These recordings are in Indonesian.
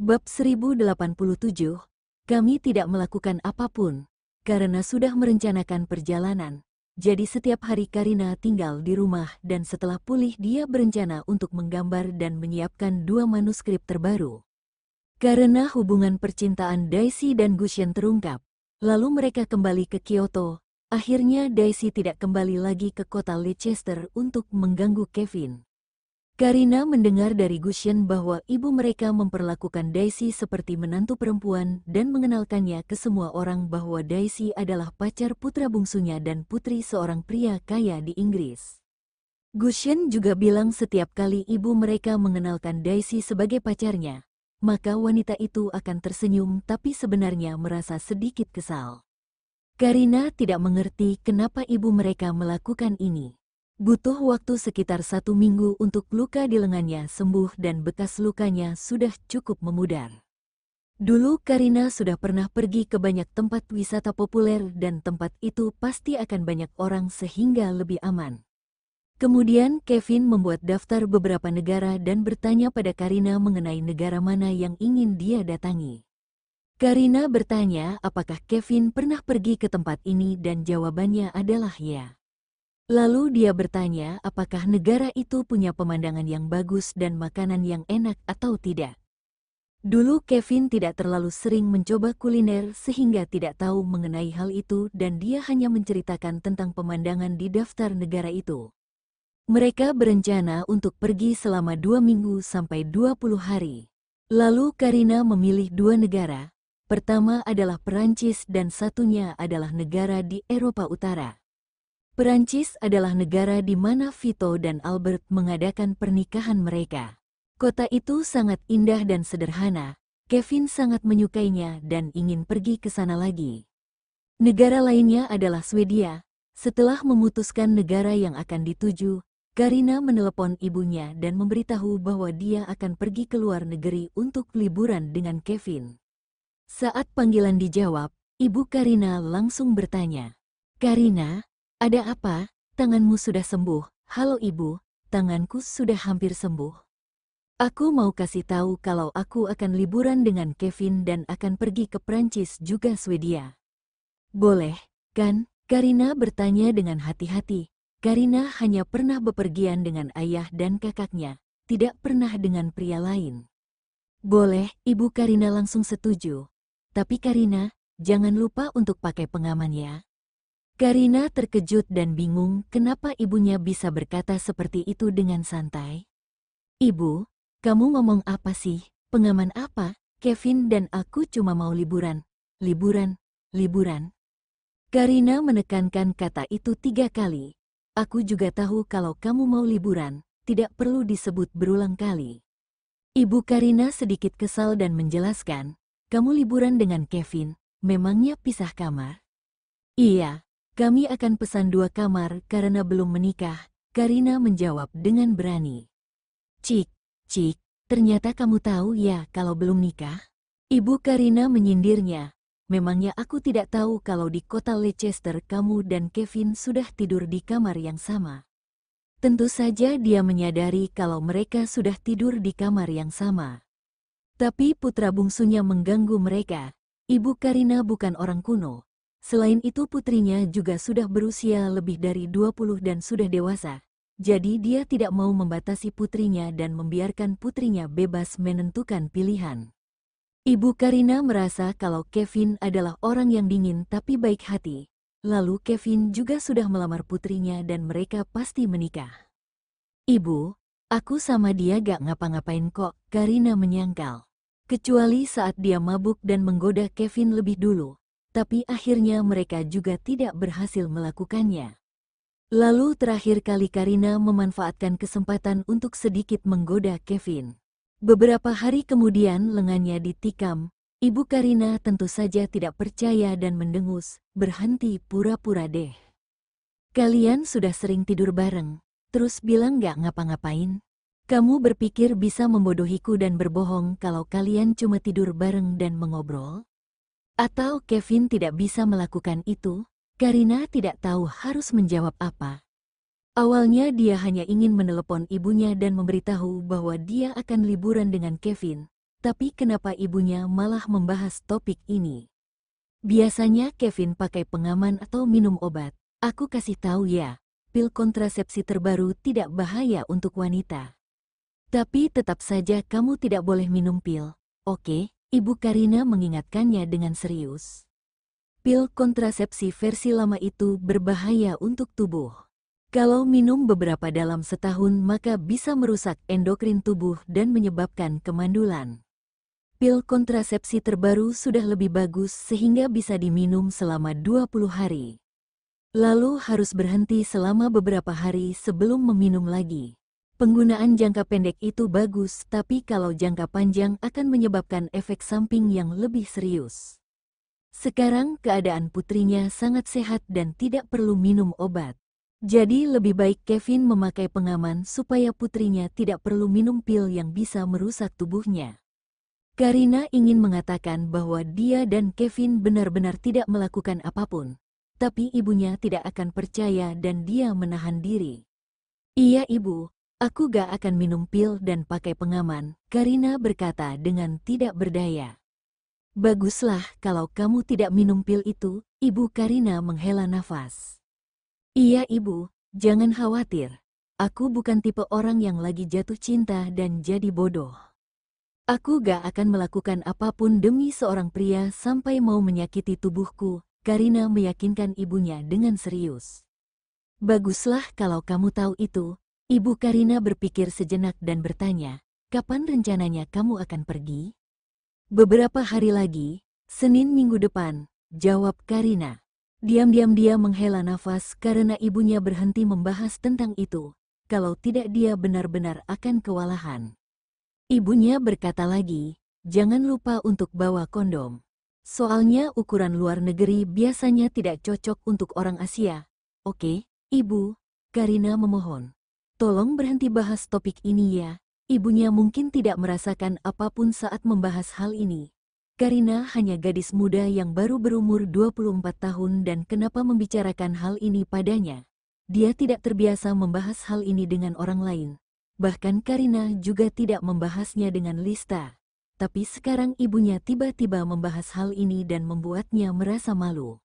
Bab 1087, kami tidak melakukan apapun, karena sudah merencanakan perjalanan. Jadi setiap hari Karina tinggal di rumah dan setelah pulih dia berencana untuk menggambar dan menyiapkan 2 manuskrip terbaru. Karena hubungan percintaan Daisy dan Gushen terungkap, lalu mereka kembali ke Kyoto. Akhirnya Daisy tidak kembali lagi ke kota Leicester untuk mengganggu Kevin. Karina mendengar dari Gushen bahwa ibu mereka memperlakukan Daisy seperti menantu perempuan dan mengenalkannya ke semua orang bahwa Daisy adalah pacar putra bungsunya dan putri seorang pria kaya di Inggris. Gushen juga bilang setiap kali ibu mereka mengenalkan Daisy sebagai pacarnya, maka wanita itu akan tersenyum tapi sebenarnya merasa sedikit kesal. Karina tidak mengerti kenapa ibu mereka melakukan ini. Butuh waktu sekitar 1 minggu untuk luka di lengannya sembuh dan bekas lukanya sudah cukup memudar. Dulu Karina sudah pernah pergi ke banyak tempat wisata populer dan tempat itu pasti akan banyak orang sehingga lebih aman. Kemudian Kevin membuat daftar beberapa negara dan bertanya pada Karina mengenai negara mana yang ingin dia datangi. Karina bertanya apakah Kevin pernah pergi ke tempat ini dan jawabannya adalah ya. Lalu dia bertanya apakah negara itu punya pemandangan yang bagus dan makanan yang enak atau tidak. Dulu Kevin tidak terlalu sering mencoba kuliner sehingga tidak tahu mengenai hal itu dan dia hanya menceritakan tentang pemandangan di daftar negara itu. Mereka berencana untuk pergi selama 2 minggu sampai 20 hari. Lalu Karina memilih 2 negara. Pertama adalah Perancis dan satunya adalah negara di Eropa Utara. Perancis adalah negara di mana Vito dan Albert mengadakan pernikahan mereka. Kota itu sangat indah dan sederhana. Kevin sangat menyukainya dan ingin pergi ke sana lagi. Negara lainnya adalah Swedia. Setelah memutuskan negara yang akan dituju, Karina menelepon ibunya dan memberitahu bahwa dia akan pergi ke luar negeri untuk liburan dengan Kevin. Saat panggilan dijawab, ibu Karina langsung bertanya, "Karina, ada apa? Tanganmu sudah sembuh." "Halo ibu, tanganku sudah hampir sembuh. Aku mau kasih tahu kalau aku akan liburan dengan Kevin dan akan pergi ke Prancis juga Swedia." "Boleh, kan?" Karina bertanya dengan hati-hati. Karina hanya pernah bepergian dengan ayah dan kakaknya, tidak pernah dengan pria lain. "Boleh," ibu Karina langsung setuju. "Tapi Karina, jangan lupa untuk pakai pengaman ya." Karina terkejut dan bingung kenapa ibunya bisa berkata seperti itu dengan santai. "Ibu, kamu ngomong apa sih? Pengaman apa? Kevin dan aku cuma mau liburan. Liburan, liburan." Karina menekankan kata itu 3 kali. "Aku juga tahu kalau kamu mau liburan, tidak perlu disebut berulang kali." Ibu Karina sedikit kesal dan menjelaskan, "Kamu liburan dengan Kevin, memangnya pisah kamar?" "Iya. Kami akan pesan 2 kamar karena belum menikah," Karina menjawab dengan berani. Cik, ternyata kamu tahu ya kalau belum nikah?" Ibu Karina menyindirnya. "Memangnya aku tidak tahu kalau di kota Leicester kamu dan Kevin sudah tidur di kamar yang sama?" Tentu saja dia menyadari kalau mereka sudah tidur di kamar yang sama. Tapi putra bungsunya mengganggu mereka. Ibu Karina bukan orang kuno. Selain itu putrinya juga sudah berusia lebih dari 20 dan sudah dewasa. Jadi dia tidak mau membatasi putrinya dan membiarkan putrinya bebas menentukan pilihan. Ibu Karina merasa kalau Kevin adalah orang yang dingin tapi baik hati. Lalu Kevin juga sudah melamar putrinya dan mereka pasti menikah. "Ibu, aku sama dia gak ngapa-ngapain kok," Karina menyangkal. Kecuali saat dia mabuk dan menggoda Kevin lebih dulu. Tapi akhirnya mereka juga tidak berhasil melakukannya. Lalu terakhir kali Karina memanfaatkan kesempatan untuk sedikit menggoda Kevin. Beberapa hari kemudian lengannya ditikam. Ibu Karina tentu saja tidak percaya dan mendengus, "Berhenti pura-pura deh. Kalian sudah sering tidur bareng, terus bilang gak ngapa-ngapain? Kamu berpikir bisa membodohiku dan berbohong kalau kalian cuma tidur bareng dan mengobrol? Atau Kevin tidak bisa melakukan itu?" Karina tidak tahu harus menjawab apa. Awalnya dia hanya ingin menelepon ibunya dan memberitahu bahwa dia akan liburan dengan Kevin. tapi kenapa ibunya malah membahas topik ini? Biasanya Kevin pakai pengaman atau minum obat. Aku kasih tahu ya, pil kontrasepsi terbaru tidak bahaya untuk wanita. Tapi tetap saja kamu tidak boleh minum pil. Oke, Ibu Karina mengingatkannya dengan serius. Pil kontrasepsi versi lama itu berbahaya untuk tubuh. Kalau minum beberapa dalam setahun maka bisa merusak endokrin tubuh dan menyebabkan kemandulan. Pil kontrasepsi terbaru sudah lebih bagus sehingga bisa diminum selama 20 hari. Lalu harus berhenti selama beberapa hari sebelum meminum lagi. Penggunaan jangka pendek itu bagus, tapi kalau jangka panjang akan menyebabkan efek samping yang lebih serius. Sekarang keadaan putrinya sangat sehat dan tidak perlu minum obat. Jadi lebih baik Kevin memakai pengaman supaya putrinya tidak perlu minum pil yang bisa merusak tubuhnya. Karina ingin mengatakan bahwa dia dan Kevin benar-benar tidak melakukan apapun. Tapi ibunya tidak akan percaya dan dia menahan diri. Iya ibu, aku gak akan minum pil dan pakai pengaman, Karina berkata dengan tidak berdaya. Baguslah kalau kamu tidak minum pil itu, Ibu Karina menghela nafas. Iya ibu, jangan khawatir. Aku bukan tipe orang yang lagi jatuh cinta dan jadi bodoh. Aku gak akan melakukan apapun demi seorang pria sampai mau menyakiti tubuhku, Karina meyakinkan ibunya dengan serius. Baguslah kalau kamu tahu itu, Ibu Karina berpikir sejenak dan bertanya, kapan rencananya kamu akan pergi? Beberapa hari lagi, Senin minggu depan, jawab Karina. Diam-diam dia menghela nafas karena ibunya berhenti membahas tentang itu. Kalau tidak dia benar-benar akan kewalahan. Ibunya berkata lagi, jangan lupa untuk bawa kondom. Soalnya ukuran luar negeri biasanya tidak cocok untuk orang Asia. Oke, Ibu, Karina memohon. Tolong berhenti bahas topik ini ya. Ibunya mungkin tidak merasakan apapun saat membahas hal ini. Karina hanya gadis muda yang baru berumur 24 tahun dan kenapa membicarakan hal ini padanya? Dia tidak terbiasa membahas hal ini dengan orang lain. Bahkan Karina juga tidak membahasnya dengan Lista. Tapi sekarang ibunya tiba-tiba membahas hal ini dan membuatnya merasa malu.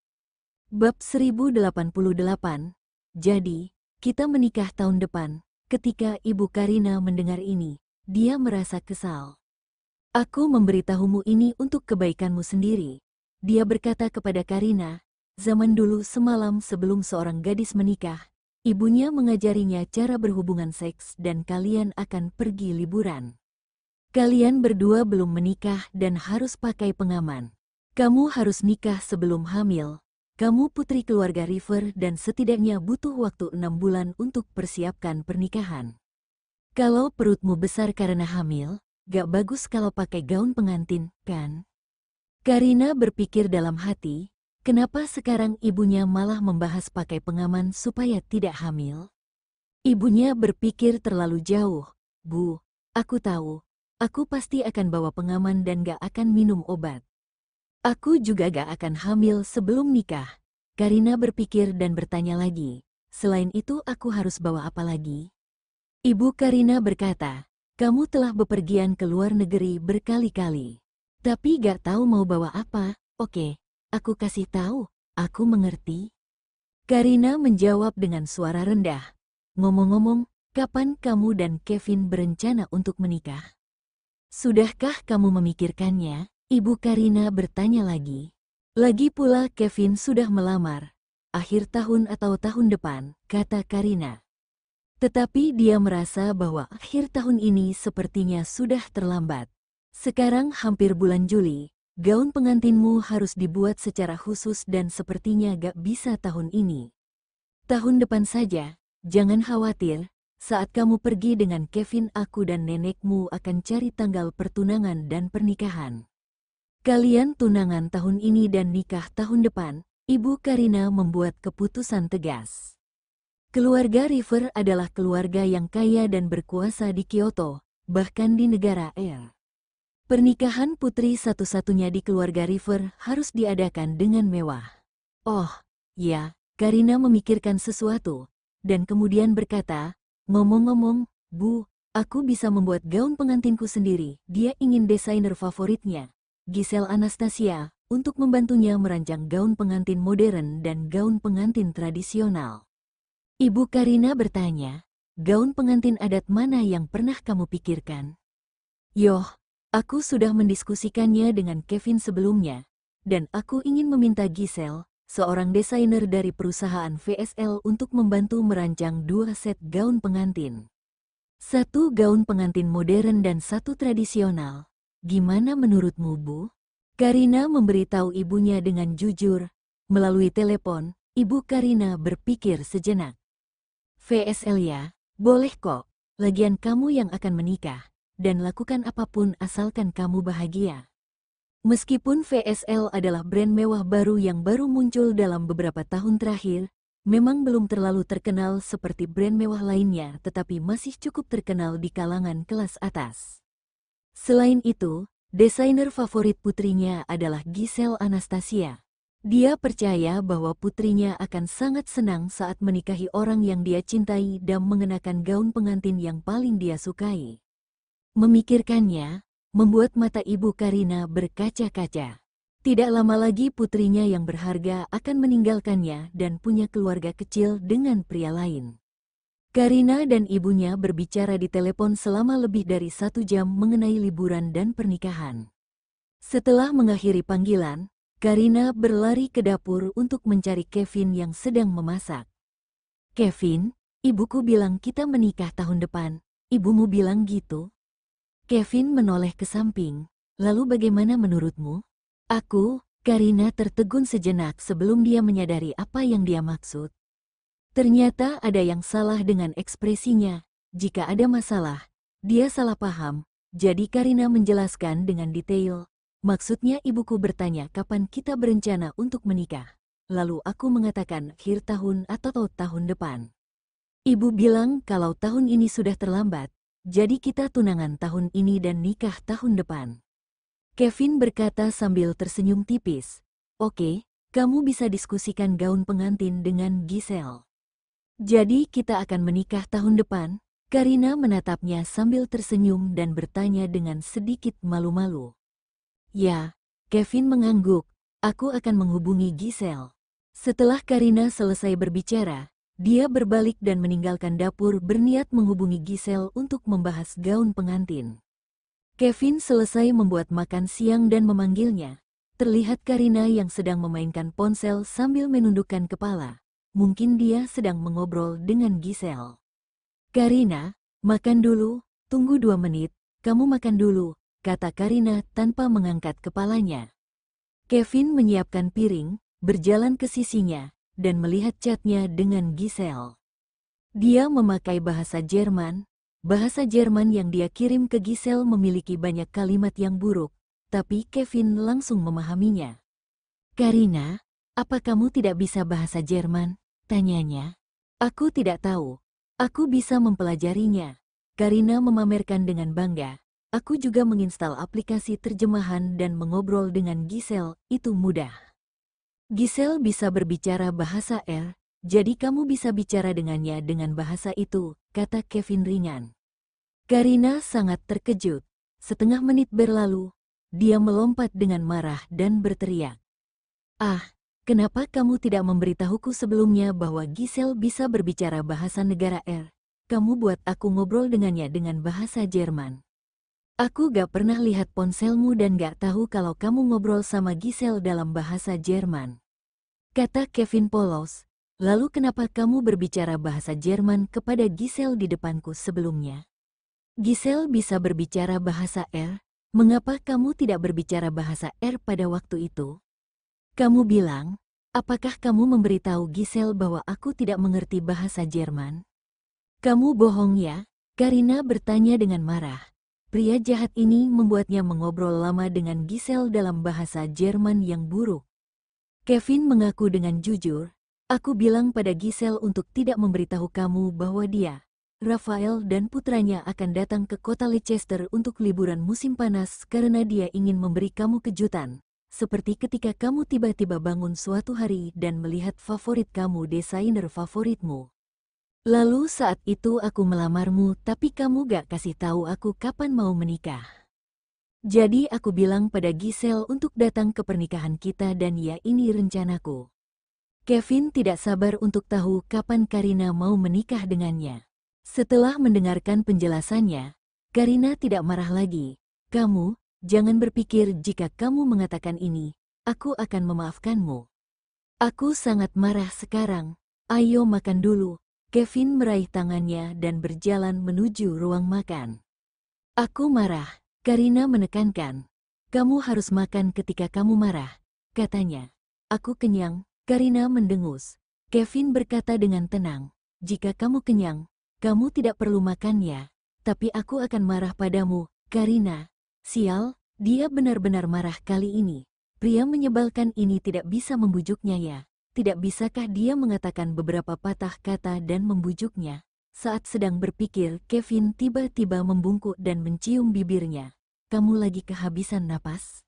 Bab 1088. Jadi, kita menikah tahun depan. Ketika Ibu Karina mendengar ini, dia merasa kesal. Aku memberitahumu ini untuk kebaikanmu sendiri. Dia berkata kepada Karina, zaman dulu semalam sebelum seorang gadis menikah, ibunya mengajarinya cara berhubungan seks dan kalian akan pergi liburan. Kalian berdua belum menikah dan harus pakai pengaman. Kamu harus nikah sebelum hamil. Kamu putri keluarga River dan setidaknya butuh waktu 6 bulan untuk persiapkan pernikahan. Kalau perutmu besar karena hamil, gak bagus kalau pakai gaun pengantin, kan? Karina berpikir dalam hati, kenapa sekarang ibunya malah membahas pakai pengaman supaya tidak hamil? Ibunya berpikir terlalu jauh. Bu, aku tahu, aku pasti akan bawa pengaman dan gak akan minum obat. Aku juga gak akan hamil sebelum nikah. Karina berpikir dan bertanya lagi, selain itu aku harus bawa apa lagi? Ibu Karina berkata, kamu telah bepergian ke luar negeri berkali-kali. Tapi gak tahu mau bawa apa. Oke, aku kasih tahu, aku mengerti. Karina menjawab dengan suara rendah. Ngomong-ngomong, kapan kamu dan Kevin berencana untuk menikah? Sudahkah kamu memikirkannya? Ibu Karina bertanya lagi. Lagi pula Kevin sudah melamar. Akhir tahun atau tahun depan, kata Karina. Tetapi dia merasa bahwa akhir tahun ini sepertinya sudah terlambat. Sekarang hampir bulan Juli, gaun pengantinmu harus dibuat secara khusus dan sepertinya gak bisa tahun ini. Tahun depan saja, jangan khawatir, saat kamu pergi dengan Kevin aku dan nenekmu akan cari tanggal pertunangan dan pernikahan. Kalian tunangan tahun ini dan nikah tahun depan, Ibu Karina membuat keputusan tegas. Keluarga River adalah keluarga yang kaya dan berkuasa di Kyoto, bahkan di negara El. Pernikahan putri satu-satunya di keluarga River harus diadakan dengan mewah. Oh, ya, Karina memikirkan sesuatu, dan kemudian berkata, ngomong-ngomong, Bu, Aku bisa membuat gaun pengantinku sendiri. Dia ingin desainer favoritnya, Giselle Anastasia, untuk membantunya merancang gaun pengantin modern dan gaun pengantin tradisional. Ibu Karina bertanya, gaun pengantin adat mana yang pernah kamu pikirkan? Yoh, aku sudah mendiskusikannya dengan Kevin sebelumnya, dan aku ingin meminta Giselle, seorang desainer dari perusahaan VSL, untuk membantu merancang 2 set gaun pengantin. 1 gaun pengantin modern dan 1 tradisional. Gimana menurutmu, Bu? Karina memberitahu ibunya dengan jujur. Melalui telepon, Ibu Karina berpikir sejenak. VSL ya, boleh kok. Lagian kamu yang akan menikah, dan lakukan apapun asalkan kamu bahagia. Meskipun VSL adalah brand mewah baru yang baru muncul dalam beberapa tahun terakhir, memang belum terlalu terkenal seperti brand mewah lainnya, tetapi masih cukup terkenal di kalangan kelas atas. Selain itu, desainer favorit putrinya adalah Giselle Anastasia. Dia percaya bahwa putrinya akan sangat senang saat menikahi orang yang dia cintai dan mengenakan gaun pengantin yang paling dia sukai. Memikirkannya membuat mata Ibu Karina berkaca-kaca. Tidak lama lagi putrinya yang berharga akan meninggalkannya dan punya keluarga kecil dengan pria lain. Karina dan ibunya berbicara di telepon selama lebih dari 1 jam mengenai liburan dan pernikahan. Setelah mengakhiri panggilan, Karina berlari ke dapur untuk mencari Kevin yang sedang memasak. Kevin, ibuku bilang kita menikah tahun depan. Ibumu bilang gitu? Kevin menoleh ke samping. Lalu bagaimana menurutmu? Karina tertegun sejenak sebelum dia menyadari apa yang dia maksud. Ternyata ada yang salah dengan ekspresinya. Jika ada masalah, dia salah paham. Jadi Karina menjelaskan dengan detail. Maksudnya ibuku bertanya kapan kita berencana untuk menikah. Lalu aku mengatakan akhir tahun atau tahun depan. Ibu bilang kalau tahun ini sudah terlambat, jadi kita tunangan tahun ini dan nikah tahun depan. Kevin berkata sambil tersenyum tipis. Oke, kamu bisa diskusikan gaun pengantin dengan Giselle. Jadi kita akan menikah tahun depan? Karina menatapnya sambil tersenyum dan bertanya dengan sedikit malu-malu. Ya, Kevin mengangguk. Aku akan menghubungi Giselle. Setelah Karina selesai berbicara, dia berbalik dan meninggalkan dapur berniat menghubungi Giselle untuk membahas gaun pengantin. Kevin selesai membuat makan siang dan memanggilnya. Terlihat Karina yang sedang memainkan ponsel sambil menundukkan kepala. Mungkin dia sedang mengobrol dengan Giselle. Karina, makan dulu, tunggu 2 menit, kamu makan dulu, kata Karina tanpa mengangkat kepalanya. Kevin menyiapkan piring, berjalan ke sisinya, dan melihat chatnya dengan Giselle. Dia memakai bahasa Jerman. Bahasa Jerman yang dia kirim ke Giselle memiliki banyak kalimat yang buruk, tapi Kevin langsung memahaminya. Karina, apa kamu tidak bisa bahasa Jerman? Tanyanya. Aku tidak tahu. Aku bisa mempelajarinya. Karina memamerkan dengan bangga. Aku juga menginstal aplikasi terjemahan dan mengobrol dengan Giselle, itu mudah. Giselle bisa berbicara bahasa R, jadi kamu bisa bicara dengannya dengan bahasa itu, kata Kevin ringan. Karina sangat terkejut. Setengah menit berlalu, dia melompat dengan marah dan berteriak. Kenapa kamu tidak memberitahuku sebelumnya bahwa Giselle bisa berbicara bahasa negara R? Kamu buat aku ngobrol dengannya dengan bahasa Jerman. Aku gak pernah lihat ponselmu dan gak tahu kalau kamu ngobrol sama Giselle dalam bahasa Jerman. Kata Kevin polos. Lalu kenapa kamu berbicara bahasa Jerman kepada Giselle di depanku sebelumnya? Giselle bisa berbicara bahasa R, mengapa kamu tidak berbicara bahasa R pada waktu itu? Kamu bilang, apakah kamu memberitahu Giselle bahwa aku tidak mengerti bahasa Jerman? Kamu bohong ya? Karina bertanya dengan marah. Pria jahat ini membuatnya mengobrol lama dengan Giselle dalam bahasa Jerman yang buruk. Kevin mengaku dengan jujur, aku bilang pada Giselle untuk tidak memberitahu kamu bahwa dia, Rafael dan putranya akan datang ke kota Leicester untuk liburan musim panas karena dia ingin memberi kamu kejutan. Seperti ketika kamu tiba-tiba bangun suatu hari dan melihat favorit kamu, desainer favoritmu, Lalu saat itu aku melamarmu tapi kamu gak kasih tahu aku kapan mau menikah. Jadi aku bilang pada Giselle untuk datang ke pernikahan kita dan ya ini rencanaku. Kevin tidak sabar untuk tahu kapan Karina mau menikah dengannya. Setelah mendengarkan penjelasannya, Karina tidak marah lagi. Kamu, jangan berpikir jika kamu mengatakan ini, aku akan memaafkanmu. Aku sangat marah sekarang. Ayo makan dulu. Kevin meraih tangannya dan berjalan menuju ruang makan. Aku marah. Karina menekankan. Kamu harus makan ketika kamu marah, katanya. Aku kenyang. Karina mendengus. Kevin berkata dengan tenang. Jika kamu kenyang, kamu tidak perlu makan ya. Tapi aku akan marah padamu, Karina. Sial, dia benar-benar marah kali ini. Pria menyebalkan ini tidak bisa membujuknya ya. Tidak bisakah dia mengatakan beberapa patah kata dan membujuknya? Saat sedang berpikir, Kevin tiba-tiba membungkuk dan mencium bibirnya. Kamu lagi kehabisan napas?